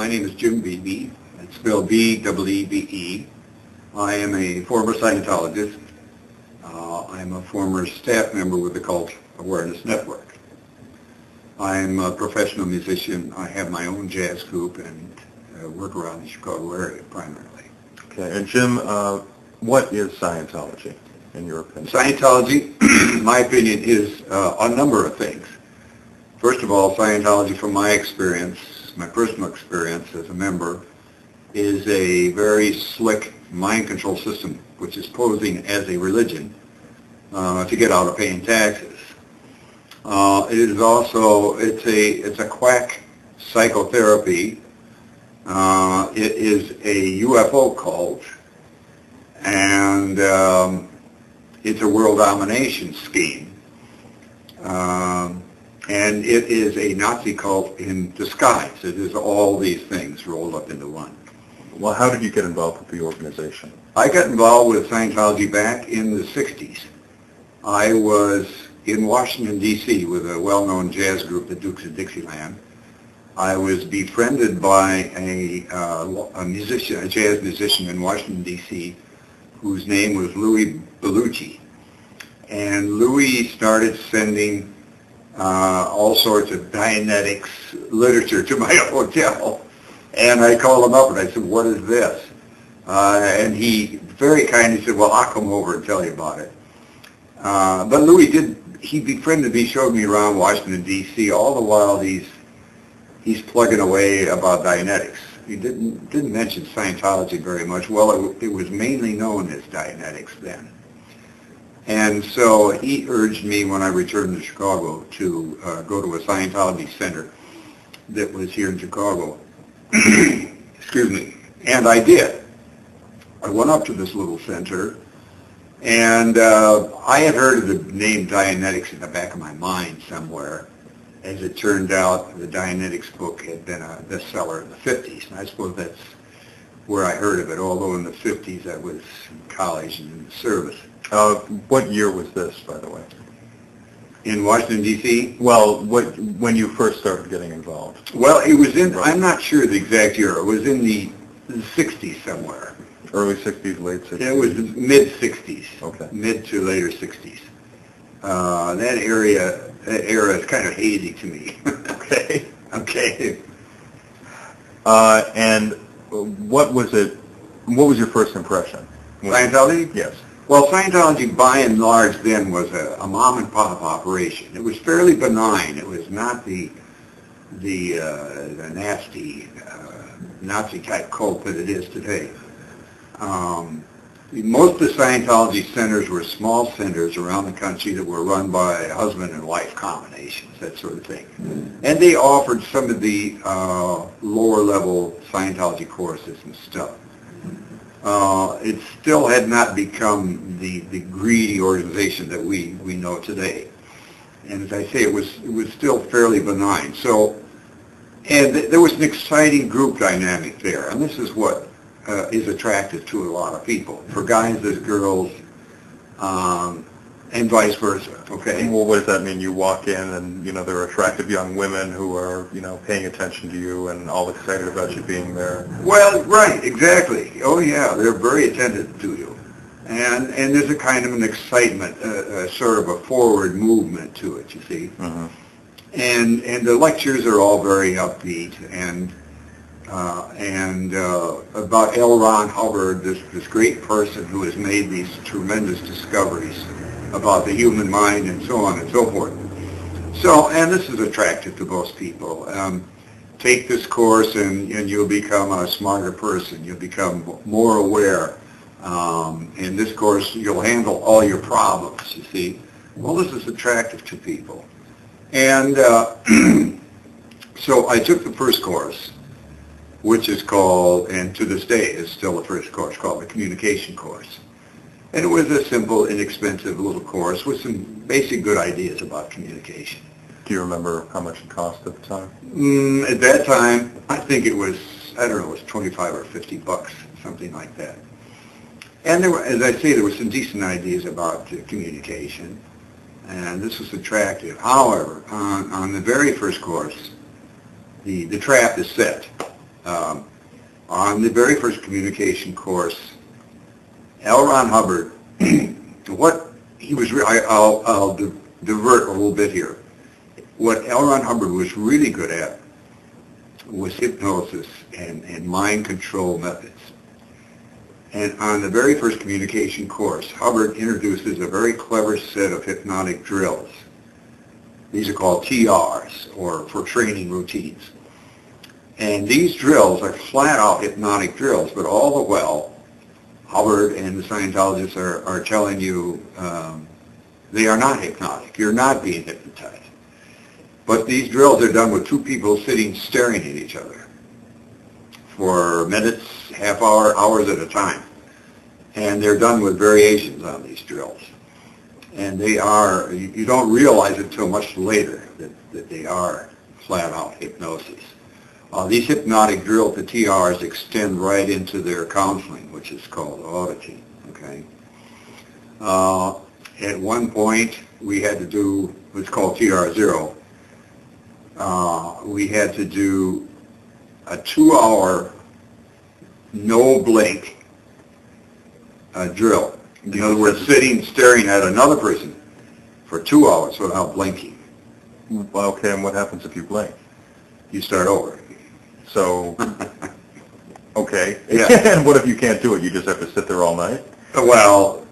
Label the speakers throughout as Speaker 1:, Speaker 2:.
Speaker 1: My name is Jim Beebe. It's spelled B-E-E-B-E. I am a former Scientologist. I'm a former staff member with the Cult Awareness Network. I'm a professional musician. I have my own jazz group and work around the Chicago area primarily.
Speaker 2: Okay, and Jim, what is Scientology, in your opinion?
Speaker 1: Scientology, in my opinion, is a number of things. First of all, Scientology, from my experience, my personal experience as a member, is a very slick mind control system, which is posing as a religion to get out of paying taxes. It is also, it's a quack psychotherapy. It is a UFO cult, and it's a world domination scheme. And it is a Nazi cult in disguise. It is all these things rolled up into one.
Speaker 2: Well, how did you get involved with the organization?
Speaker 1: I got involved with Scientology back in the 60s. I was in Washington, D.C. with a well-known jazz group, the Dukes of Dixieland. I was befriended by a musician, a jazz musician in Washington, D.C., whose name was Louis Bellucci. And Louis started sending all sorts of Dianetics literature to my hotel. And I called him up and I said, "What is this?" And he very kindly said, "Well, I'll come over and tell you about it." But Louis he befriended me, showed me around Washington, D.C. All the while he's plugging away about Dianetics. He didn't mention Scientology very much. Well, it was mainly known as Dianetics then. And so he urged me when I returned to Chicago to go to a Scientology center that was here in Chicago. Excuse me. And I did. I went up to this little center, and I had heard of the name Dianetics in the back of my mind somewhere. As it turned out, the Dianetics book had been a bestseller in the 50s, and I suppose that's where I heard of it, although in the 50s I was in college and in the service.
Speaker 2: What year was this, by the way?
Speaker 1: In Washington, D.C.?
Speaker 2: Well, when you first started getting involved?
Speaker 1: Well, it was in, I'm not sure the exact year. It was in the 60s somewhere.
Speaker 2: Early 60s, late 60s?
Speaker 1: It was mid-60s.
Speaker 2: Okay. Mid
Speaker 1: to later 60s. That era is kind of hazy to me.
Speaker 2: Okay.
Speaker 1: Okay.
Speaker 2: And what was your first impression?
Speaker 1: Scientology?
Speaker 2: Yes.
Speaker 1: Well, Scientology, by and large, then was a mom-and-pop operation. It was fairly benign. It was not the nasty Nazi-type cult that it is today. Most of the Scientology centers were small centers around the country that were run by husband and wife combinations, that sort of thing. And they offered some of the lower-level Scientology courses and stuff. It still had not become the greedy organization that we know today. And as I say, it was still fairly benign. So, and there was an exciting group dynamic there, and this is what is attractive to a lot of people. For guys, there's girls, and vice versa. Okay.
Speaker 2: Well, what does that mean? You walk in, and there are attractive young women who are paying attention to you and all excited about you being there.
Speaker 1: Well, right, exactly. Oh yeah, they're very attentive to you, and there's a kind of an excitement, sort of a forward movement to it. You see, and the lectures are all very upbeat and about L. Ron Hubbard, this great person who has made these tremendous discoveries about the human mind and so on and so forth. So, and this is attractive to most people. Take this course and you'll become a smarter person. You'll become more aware. In this course, you'll handle all your problems, you see. Well, this is attractive to people. And so I took the first course, which is called, and to this day is still the first course, called the communication course. And it was a simple, inexpensive little course with some basic good ideas about communication.
Speaker 2: Do you remember how much it cost at the time?
Speaker 1: At that time, I think it was, I don't know, it was 25 or 50 bucks, something like that. And there were, as I say, there were some decent ideas about communication, and this was attractive. However, on the very first course, the trap is set. On the very first communication course, L. Ron Hubbard, what he was, I'll divert a little bit here. What L. Ron Hubbard was really good at was hypnosis and mind control methods. And on the very first communication course, Hubbard introduces a very clever set of hypnotic drills. These are called TRs, or for training routines. And these drills are flat-out hypnotic drills, but all the while, Hubbard and the Scientologists are telling you they are not hypnotic. You're not being hypnotized. But these drills are done with two people sitting staring at each other for minutes, half hour, hours at a time. And they're done with variations on these drills. And they are, you don't realize it until much later that they are flat-out hypnosis. These hypnotic drills, the TRs, extend right into their counseling, which is called auditing. Okay. At one point, we had to do what's called TR0. We had to do a 2-hour no blink drill. In other words, sitting staring at another person for 2 hours without blinking.
Speaker 2: Okay, and what happens if you blink?
Speaker 1: You start over.
Speaker 2: So, okay.
Speaker 1: Yeah.
Speaker 2: And what if you can't do it? You just have to sit there all night?
Speaker 1: Well,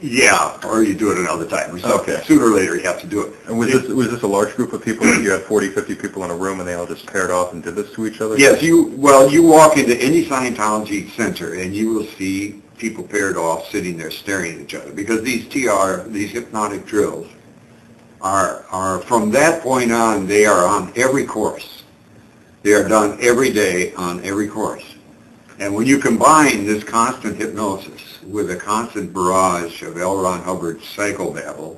Speaker 1: yeah, or you do it another time. So
Speaker 2: okay.
Speaker 1: Sooner or later you have to do it.
Speaker 2: And was this a large group of people? You had 40, 50 people in a room and they all just paired off and did this to each other?
Speaker 1: Yes, you walk into any Scientology center and you will see people paired off sitting there staring at each other, because these hypnotic drills are from that point on, they are on every course. They are done every day on every course. And when you combine this constant hypnosis with a constant barrage of L. Ron Hubbard's psychobabble,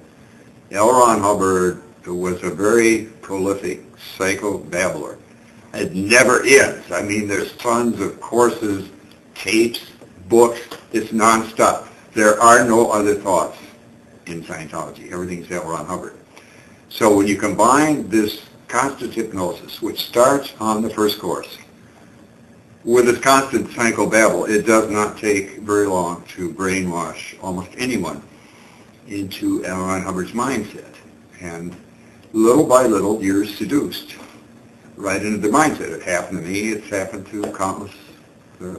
Speaker 1: L. Ron Hubbard was a very prolific psychobabbler. It never ends. I mean, there's tons of courses, tapes, books. It's nonstop. There are no other thoughts in Scientology. Everything's L. Ron Hubbard. So when you combine this constant hypnosis, which starts on the first course, with this constant psychobabble, it does not take very long to brainwash almost anyone into L. Ron Hubbard's mindset. And little by little, you're seduced right into their mindset. It happened to me. It's happened to countless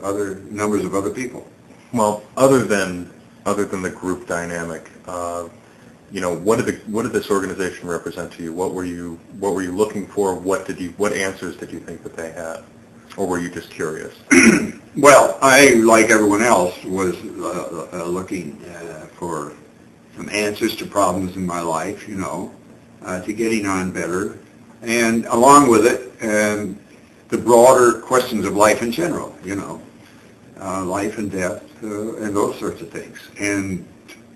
Speaker 1: other numbers of other people.
Speaker 2: Well, other than the group dynamic, what did this organization represent to you? What were you looking for? What answers did you think that they had, or were you just curious?
Speaker 1: Well, I, like everyone else, was looking for some answers to problems in my life, to getting on better, and along with it, the broader questions of life in general, life and death, and those sorts of things. And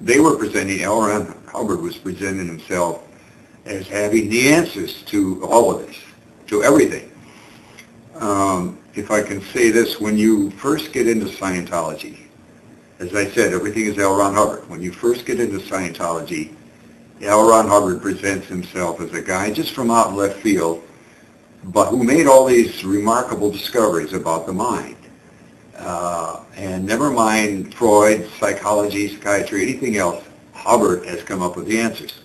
Speaker 1: they were presenting, L. Ron Hubbard was presenting himself as having the answers to all of this, to everything. If I can say this, when you first get into Scientology, as I said, everything is L. Ron Hubbard. When you first get into Scientology, L. Ron Hubbard presents himself as a guy just from out in left field, but who made all these remarkable discoveries about the mind. And never mind Freud, psychology, psychiatry, anything else, Hubbard has come up with the answers.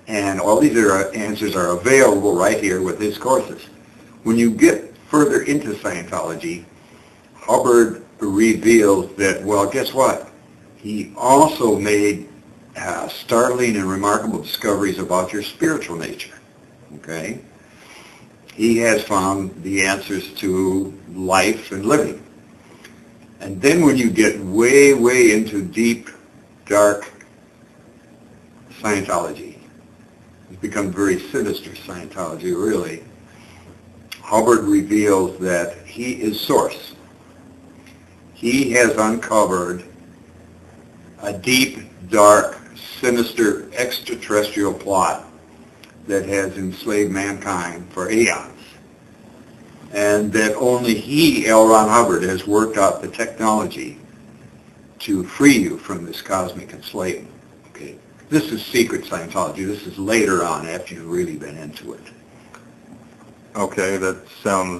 Speaker 1: And all these answers are available right here with his courses. When you get further into Scientology, Hubbard reveals that, well, guess what? He also made startling and remarkable discoveries about your spiritual nature. Okay? He has found the answers to life and living. And then when you get way, way into deep, dark Scientology, it's become very sinister Scientology, really. Hubbard reveals that he is Source. He has uncovered a deep, dark, sinister extraterrestrial plot that has enslaved mankind for eons. And that only he, L. Ron Hubbard, has worked out the technology to free you from this cosmic enslavement. Okay, this is secret Scientology. This is later on, after you've really been into it.
Speaker 2: Okay, that sounds